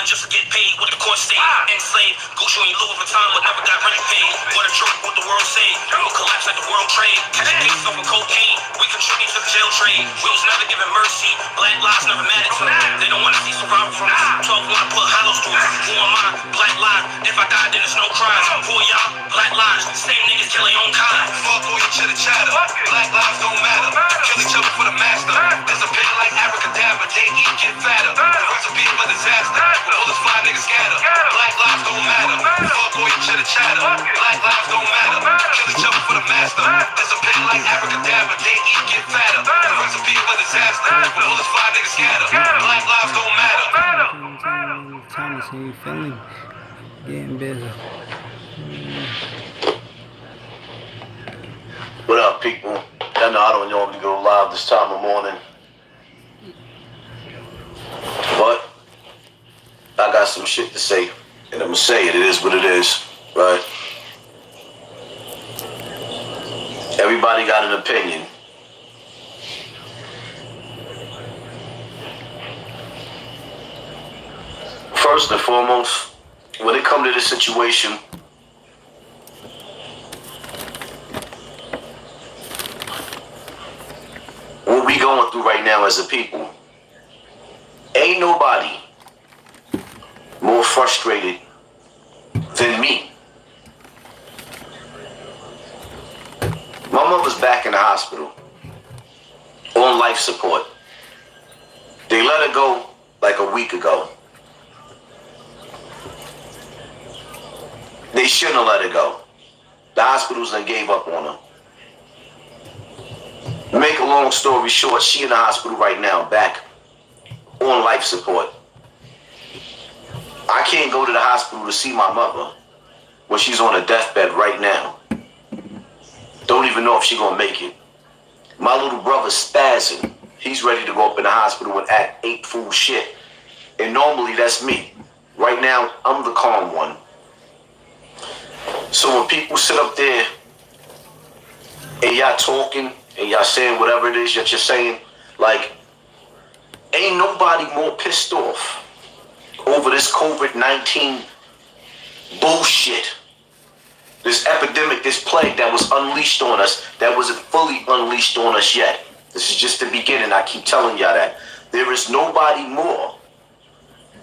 just to get paid with the court state. Enslaved, Gucci and Louis Vuitton, but never got rent paid. What a joke, what the world say. We will collapse like the world trade. Catch a case off of cocaine. We contribute to the jail trade. We was never given mercy. Black lives never mattered to them. They don't want to see survival from us. 12 want to put hollows to us. Who am I? Black lives. If I die, then there's no crimes. Who are y'all? Black lives. Same niggas kill their own kind. Fuck all your chitter chatter. Black lives don't matter. Kill each other for the master. There's a pig like abracadabra. They eat, get fatter. The recipe of a disaster. When all this fly niggas scatter. Black lives don't matter. Fuck all your chitter chatter. Black lives don't matter. Kill each other for the master. There's a pig like abracadabra. They eat, get fatter. The recipe of a disaster. When all this fly niggas scatter. Black lives don't matter. Thomas, how you feeling? Getting busy. What up, people? I know I don't normally go live this time of morning, but I got some shit to say, and I'm gonna say it. It is what it is, right? Everybody got an opinion. First and foremost, when it comes to this situation, what we going through right now as a people, ain't nobody more frustrated than me. My mother's back in the hospital on life support. They let her go like a week ago. They shouldn't have let her go. The hospitals done gave up on her. Make a long story short, she in the hospital right now, back on life support. I can't go to the hospital to see my mother when she's on a deathbed right now. Don't even know if she's gonna make it. My little brother's spazzing. He's ready to go up in the hospital and act ape fool shit. And normally that's me. Right now, I'm the calm one. So when people sit up there and y'all talking and y'all saying whatever it is that you're saying, like, ain't nobody more pissed off over this COVID-19 bullshit. This epidemic, this plague that was unleashed on us, that wasn't fully unleashed on us yet. This is just the beginning. I keep telling y'all that. There is nobody more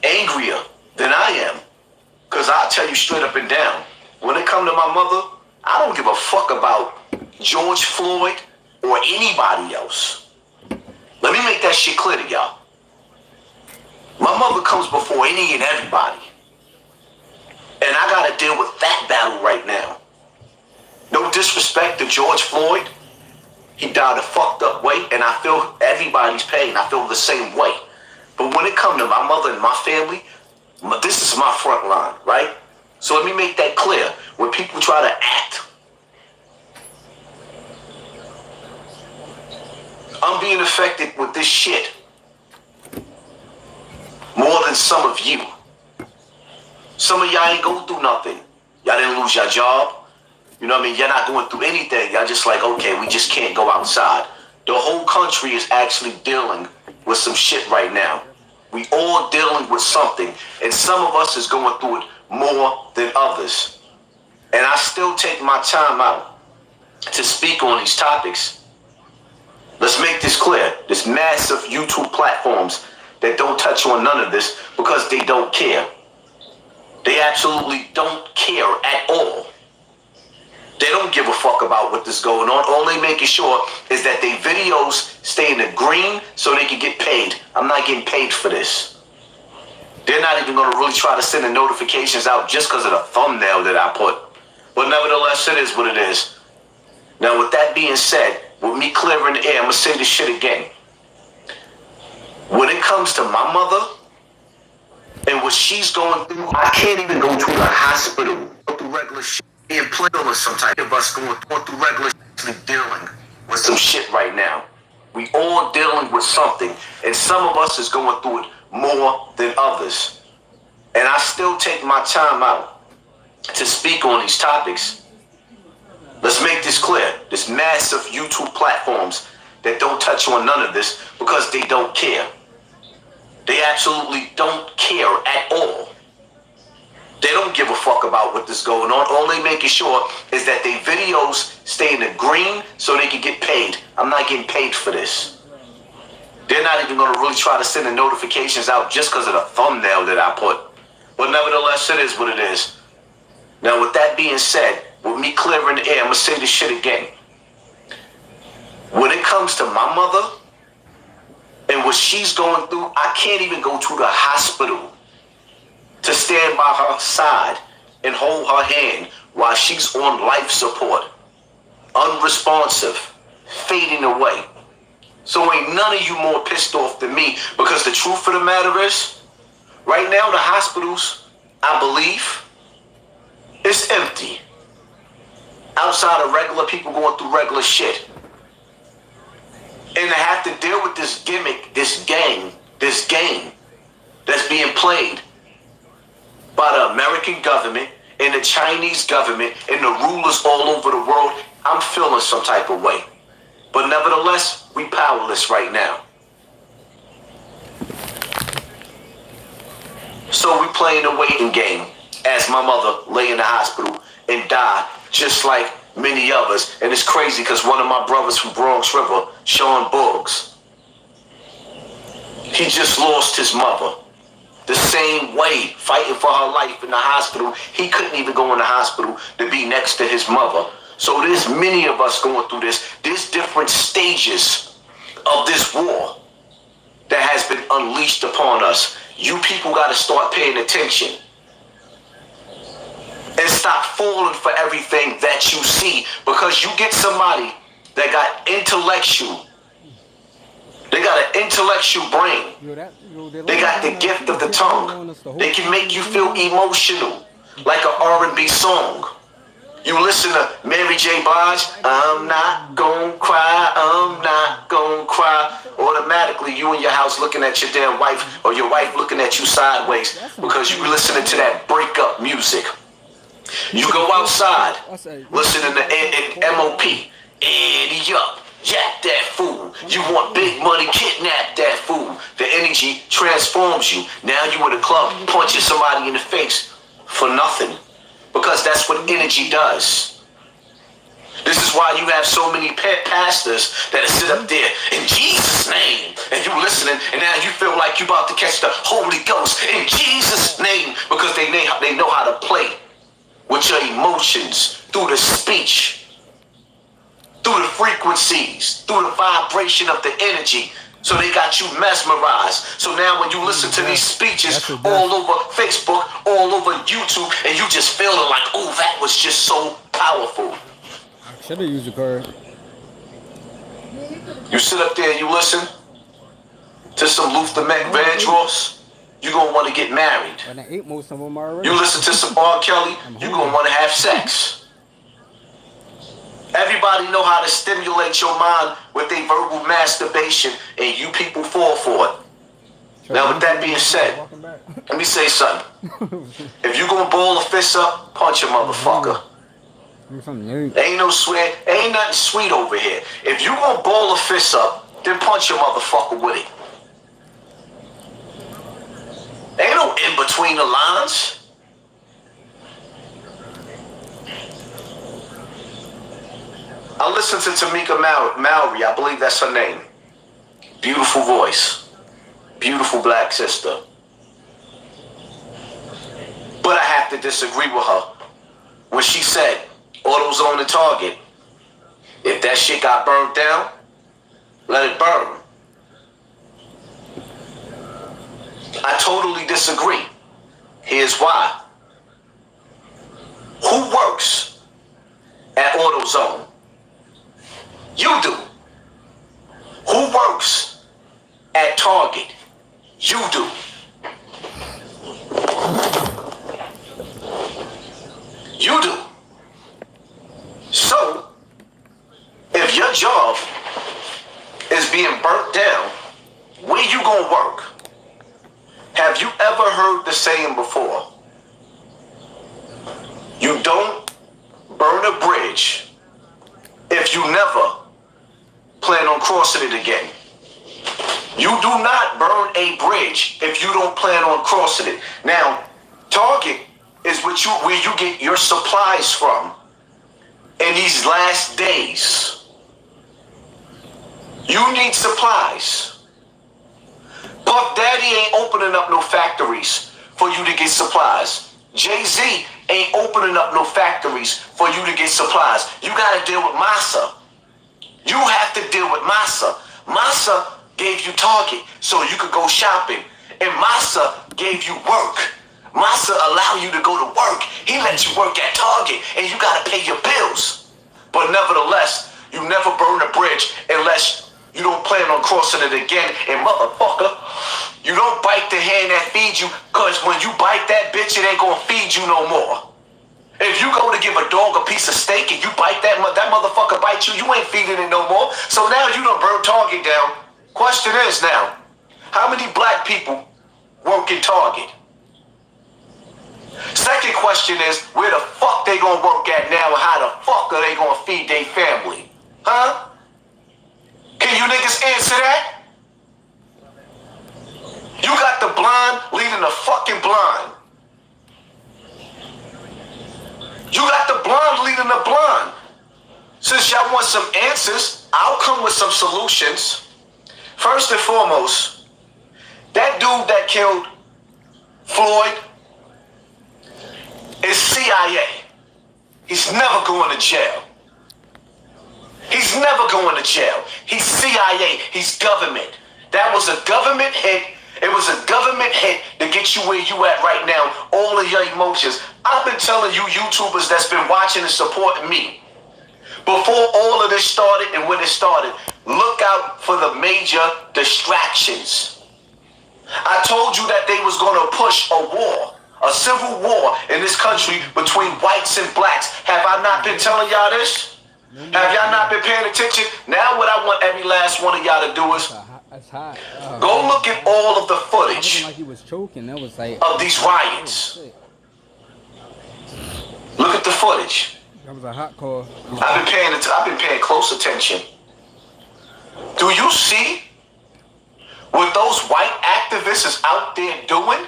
angrier than I am. Because I'll tell you straight up and down, when it comes to my mother, I don't give a fuck about George Floyd or anybody else. Let me make that shit clear to y'all. My mother comes before any and everybody. And I gotta deal with that battle right now. No disrespect to George Floyd. He died a fucked up way, and I feel everybody's pain. I feel the same way. But when it comes to my mother and my family, this is my front line, right? So let me make that clear. When people try to act, I'm being affected with this shit more than some of you. Some of y'all ain't go through nothing. Y'all didn't lose your job. You know what I mean? You're not going through anything. Y'all just like, okay, we just can't go outside. The whole country is actually dealing with some shit right now. We all dealing with something. And some of us is going through it more than others. And I still take my time out to speak on these topics. Let's make this clear. There's massive YouTube platforms that don't touch on none of this because they don't care. They absolutely don't care at all. They don't give a fuck about what is going on. All they making sure is that their videos stay in the green so they can get paid. I'm not getting paid for this. They're not even going to really try to send the notifications out just because of the thumbnail that I put. But nevertheless, it is what it is. Now, with that being said, with me clearing the air, I'm going to say this shit again. When it comes to my mother and what she's going through, I can't even go to the hospital. Go through regular shit. And play with some type of us going through regular shit, dealing with some shit right now. We all dealing with something. And some of us is going through it more than others. And I still take my time out to speak on these topics. Let's make this clear. There's massive YouTube platforms that don't touch on none of this because they don't care. They absolutely don't care at all. They don't give a fuck about what is going on. All they making sure is that their videos stay in the green so they can get paid. I'm not getting paid for this. They're not even going to really try to send the notifications out just because of the thumbnail that I put. But nevertheless, it is what it is. Now, with that being said, with me clearing the air, I'm going to say this shit again. When it comes to my mother and what she's going through, I can't even go to the hospital to stand by her side and hold her hand while she's on life support, unresponsive, fading away. So ain't none of you more pissed off than me, because the truth of the matter is, right now the hospitals, I believe, is empty. Outside of regular people going through regular shit. And to have to deal with this gimmick, this game that's being played by the American government and the Chinese government and the rulers all over the world, I'm feeling some type of way. But nevertheless, we powerless right now. So we playing a waiting game as my mother lay in the hospital and died, just like many others. And it's crazy because one of my brothers from Bronx River, Sean Boggs, he just lost his mother. The same way, fighting for her life in the hospital. He couldn't even go in the hospital to be next to his mother. So there's many of us going through this. There's different stages of this war that has been unleashed upon us. You people got to start paying attention. And stop falling for everything that you see. Because you get somebody that got intellectual. They got an intellectual brain. They got the gift of the tongue. They can make you feel emotional. Like an R&B song. You listen to Mary J. Blige, I'm not gonna cry, I'm not gonna cry. Automatically, you in your house looking at your damn wife, or your wife looking at you sideways because you listening to that breakup music. You go outside, listening to MOP, Eddie up, jack that fool. You want big money, kidnap that fool. The energy transforms you. Now you in the club punching somebody in the face for nothing. Because that's what energy does. This is why you have so many pastors that sit up there in Jesus' name, and you listening, and now you feel like you about to catch the Holy Ghost in Jesus' name, because they know how to play with your emotions through the speech, through the frequencies, through the vibration of the energy. So they got you mesmerized. So now when you listen to these speeches all over Facebook, all over YouTube, and you just feeling like, oh, that was just so powerful. I should have used the card. You sit up there and you listen to some Luther Vandross, you're going to want to get married. And I ate most of them already. You listen to some R. Kelly, you're going to want to have sex. Everybody know how to stimulate your mind with their verbal masturbation, and you people fall for it. Now, with that being said, let me say something. If you gonna ball a fist up, punch a motherfucker. Ain't no sweat, ain't nothing sweet over here. If you gonna ball a fist up, then punch a motherfucker with it. Ain't no in between the lines. I listened to Tamika Mallory, I believe that's her name. Beautiful voice. Beautiful black sister. But I have to disagree with her when she said, AutoZone and Target, if that shit got burnt down, let it burn. I totally disagree. Here's why. Who works at AutoZone? You do. Who works at Target? You do. You do. So, if your job is being burnt down, where you gonna work? Have you ever heard the saying before? You don't burn a bridge if you never plan on crossing it again. You do not burn a bridge if you don't plan on crossing it. Now, Target is where you get your supplies from in these last days. You need supplies. Puff Daddy ain't opening up no factories for you to get supplies. Jay-Z ain't opening up no factories for you to get supplies. You gotta deal with Massa. You have to deal with Massa. Massa gave you Target so you could go shopping. And Massa gave you work. Massa allow you to go to work. He let you work at Target and you gotta pay your bills. But nevertheless, you never burn a bridge unless you don't plan on crossing it again. And motherfucker, you don't bite the hand that feeds you, cause when you bite that bitch, it ain't gonna feed you no more. If you go to give a dog a piece of steak and you bite that motherfucker bites you, you ain't feeding it no more. So now you done burn Target down. Question is now, how many black people work in Target? Second question is, where the fuck they gonna work at now and how the fuck are they gonna feed their family? Huh? Can you niggas answer that? You got the blind leading the fucking blind. You got the blind leading the blind. Since y'all want some answers, I'll come with some solutions. First and foremost, that dude that killed Floyd is CIA. He's never going to jail. He's never going to jail. He's CIA. He's government. That was a government hit. It was a government hit to get you where you at right now. All of your emotions. I've been telling you YouTubers that's been watching and supporting me. Before all of this started and when it started, look out for the major distractions. I told you that they was going to push a war, a civil war in this country between whites and blacks. Have I not been telling y'all this? Have y'all not been paying attention? Now what I want every last one of y'all to do is That's hot. go look at all of the footage Like he was choking. That was like of these riots. Look at the footage. That was a hot call. I've been paying close attention. Do you see what those white activists is out there doing?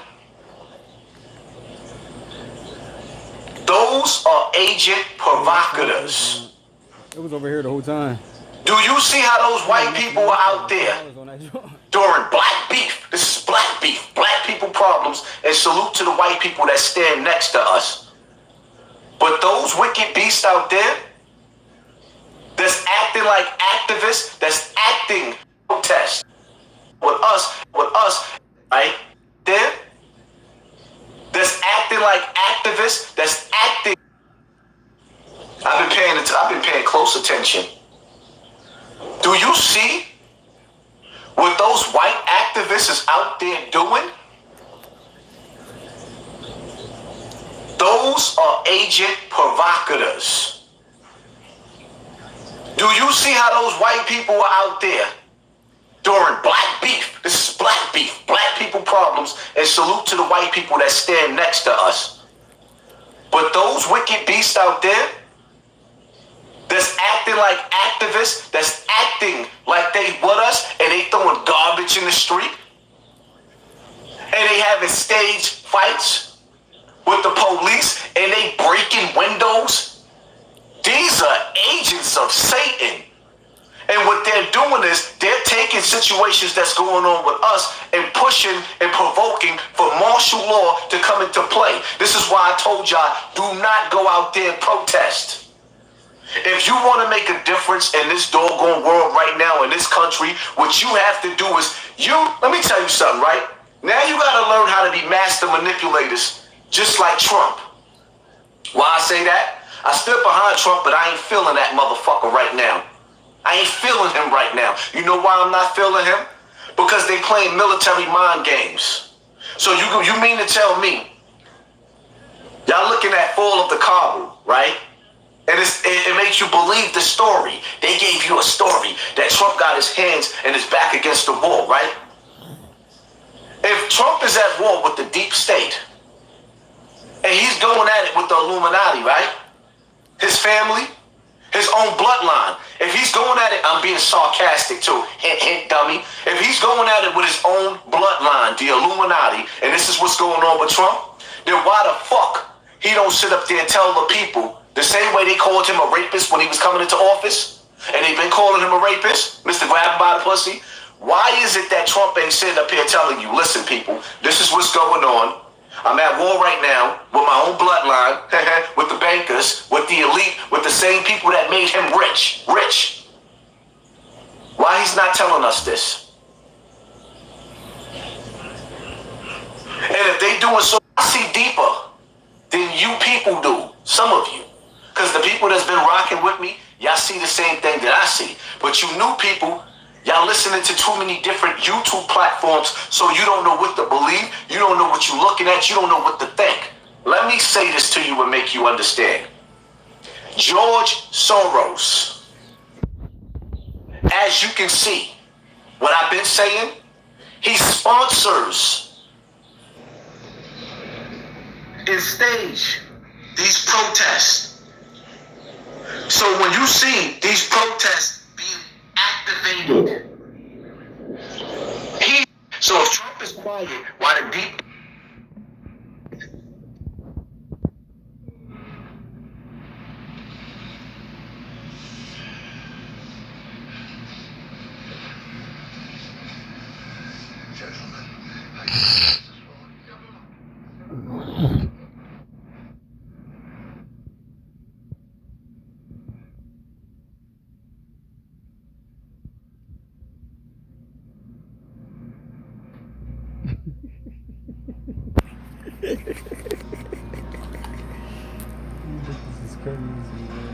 Those are agent provocateurs. It was over here the whole time. Do you see how those white people are out there during black beef? This is black beef, black people problems, and salute to the white people that stand next to us. But those wicked beasts out there that's acting like activists, that's acting protest with us, right there, that's acting like activists, that's acting. I've been paying close attention. Do you see what those white activists is out there doing? Those are agent provocateurs. Do you see how those white people are out there during black beef? This is black beef, black people problems, and salute to the white people that stand next to us. But those wicked beasts out there that's acting like activists, that's acting like they with us, and they throwing garbage in the street, and they having stage fights with the police, and they breaking windows. These are agents of Satan. And what they're doing is they're taking situations that's going on with us and pushing and provoking for martial law to come into play. This is why I told y'all, do not go out there and protest. If you want to make a difference in this doggone world right now, in this country, what you have to do is, let me tell you something, right? Now you got to learn how to be master manipulators, just like Trump. Why I say that? I stood behind Trump, but I ain't feeling that motherfucker right now. I ain't feeling him right now. You know why I'm not feeling him? Because they playing military mind games. So you mean to tell me, y'all looking at Fall of the Kabul, right? And it makes you believe the story. They gave you a story that Trump got his hands and his back against the wall, right? If Trump is at war with the deep state, and he's going at it with the Illuminati, right? His family, His own bloodline. If he's going at it, I'm being sarcastic too. Hint, hint, dummy. If he's going at it with his own bloodline, the Illuminati, and this is what's going on with Trump, then why the fuck he don't sit up there and tell the people the same way they called him a rapist when he was coming into office, and they've been calling him a rapist, Mr. Grab him by the pussy? Why is it that Trump ain't sitting up here telling you, listen, people, this is what's going on. I'm at war right now with my own bloodline, with the bankers, with the elite, with the same people that made him rich. Why he's not telling us this? And if they doing so, I see deeper than you people do, some of you. Because the people that's been rocking with me, y'all see the same thing that I see. But you new people, y'all listening to too many different YouTube platforms, so you don't know what to believe, you don't know what you're looking at, you don't know what to think. Let me say this to you and make you understand. George Soros, as you can see, what I've been saying, he sponsors and stage these protests. So when you see these protests being activated, so if Trump is quiet, why the deep This is crazy, man.